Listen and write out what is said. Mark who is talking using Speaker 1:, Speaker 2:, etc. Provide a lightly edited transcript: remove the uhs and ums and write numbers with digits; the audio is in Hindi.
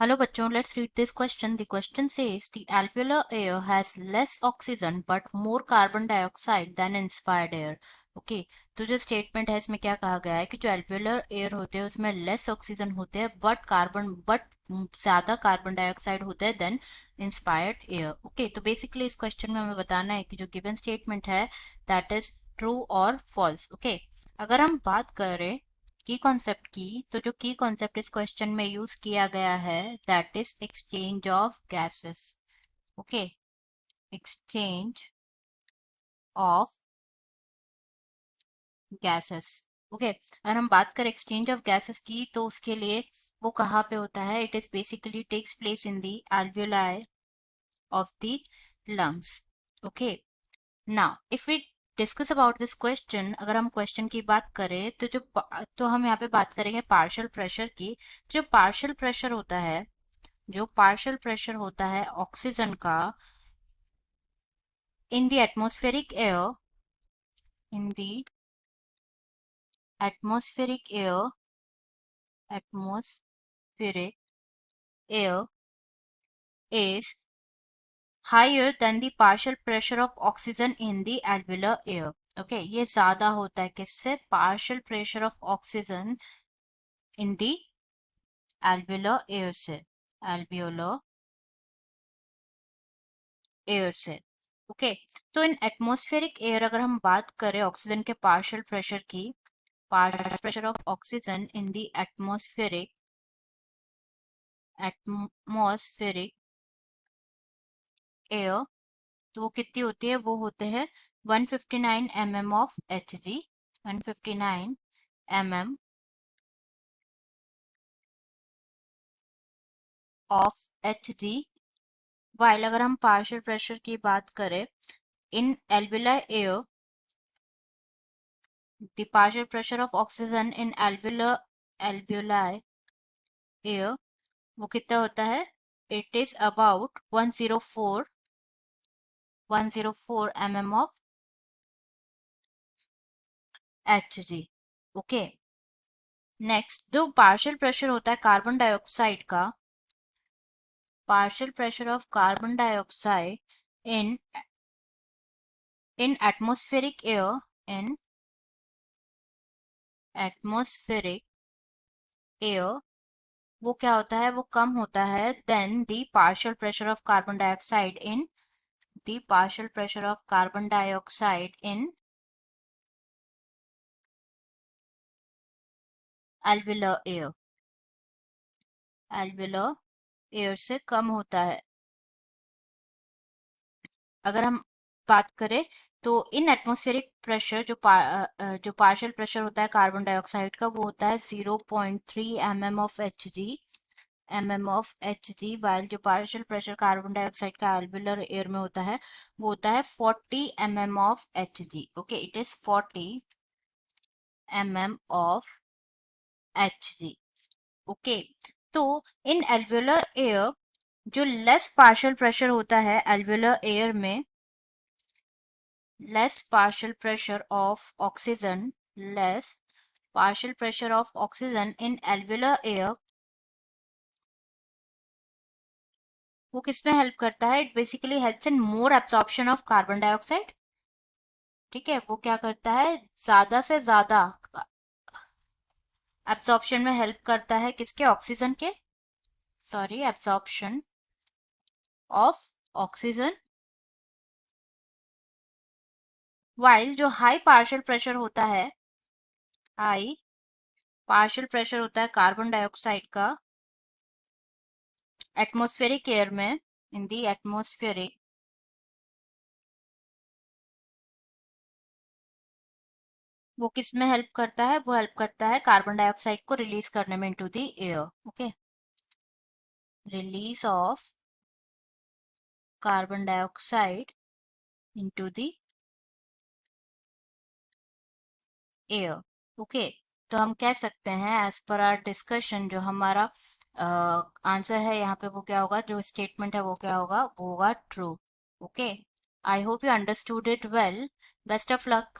Speaker 1: Hello बच्चों, let's read this question. The question says the alveolar air has less oxygen but more carbon dioxide than inspired air. Okay तो जो स्टेटमेंट है इसमें क्या कहा गया है कि जो एल्वेलर एयर होते हैं उसमें लेस ऑक्सीजन होते हैं बट ज्यादा कार्बन डाइऑक्साइड होता है देन इंस्पायर्ड एयर. ओके तो बेसिकली इस क्वेश्चन में हमें बताना है कि जो गिवन स्टेटमेंट है दैट इज ट्रू और फॉल्स. ओके अगर हम बात करें की कॉन्सेप्ट की, तो जो की कॉन्सेप्ट इस क्वेश्चन में यूज किया गया है that is exchange of gases. Okay exchange of gases. Okay अगर हम बात करें एक्सचेंज ऑफ गैसेस की तो उसके लिए वो कहाँ पे होता है? It is basically takes place in the alveoli of the lungs. Okay now if we discuss about this question, अगर हम क्वेश्चन की बात करें तो तो हम यहाँ पे बात करेंगे पार्शियल प्रेशर की. जो पार्शियल प्रेशर होता है, जो पार्शियल प्रेशर होता है ऑक्सीजन का in the atmospheric air, in the atmospheric air, atmospheric air is higher than the partial pressure of oxygen in the alveolar air. Okay ये ज्यादा होता है किससे? Partial pressure of oxygen in the alveolar air से, alveolar एयर से. ओके तो इन एटमॉस्फेरिक एयर अगर हम बात करें ऑक्सीजन के पार्शियल प्रेशर की, partial pressure of oxygen in the atmospheric air, तो वो कितनी होती है? वो होते हैं 159 mm of Hg, 159 mm of Hg. while अगर हम पार्शियल प्रेशर की बात करें इन alveoli air, the partial pressure of oxygen in alveoli air वो कितना होता है? It is about 104 mm of Hg. Okay next जो पार्शियल प्रेशर होता है कार्बन डाइऑक्साइड का, partial pressure of carbon dioxide in in atmospheric air, in atmospheric air वो क्या होता है? वो कम होता है than the partial pressure of carbon dioxide in the partial pressure of carbon dioxide in alveolar air, alveolar air से कम होता है. अगर हम बात करें तो इन एटमॉस्फेरिक प्रेशर जो पार्शियल प्रेशर होता है कार्बन डाइऑक्साइड का वो होता है 0.3 mm of H G while जो पार्शियल प्रेशर कार्बन डाइऑक्साइड का एल्वेलर एयर में होता है वो होता है 40 mm of H G. Okay it is 40 mm of H G. Okay तो इन एल्वेलर एयर जो लेस पार्शियल प्रेशर होता है एल्वेलर एयर में, less partial pressure of oxygen, less partial pressure of oxygen in alveolar air, वो किसमें हेल्प करता है? It basically helps in more absorption of carbon dioxide. ठीक है वो क्या करता है? ज्यादा से ज्यादा एब्जॉर्प्शन में हेल्प करता है किसके? ऑक्सीजन के, sorry absorption of oxygen. While जो हाई पार्शियल प्रेशर होता है, हाई पार्शियल प्रेशर होता है कार्बन डाइऑक्साइड का एटमॉस्फेरिक एयर में, इन दी एटमॉस्फेरिक, वो किस में हेल्प करता है? वो हेल्प करता है कार्बन डाइऑक्साइड को रिलीज करने में into the air. Okay release of carbon dioxide into the air. Okay तो हम कह सकते हैं एज पर आवर डिस्कशन जो हमारा आंसर है यहाँ पे वो क्या होगा? जो स्टेटमेंट है वो क्या होगा? वो होगा true. Okay I hope you understood it well. Best of luck.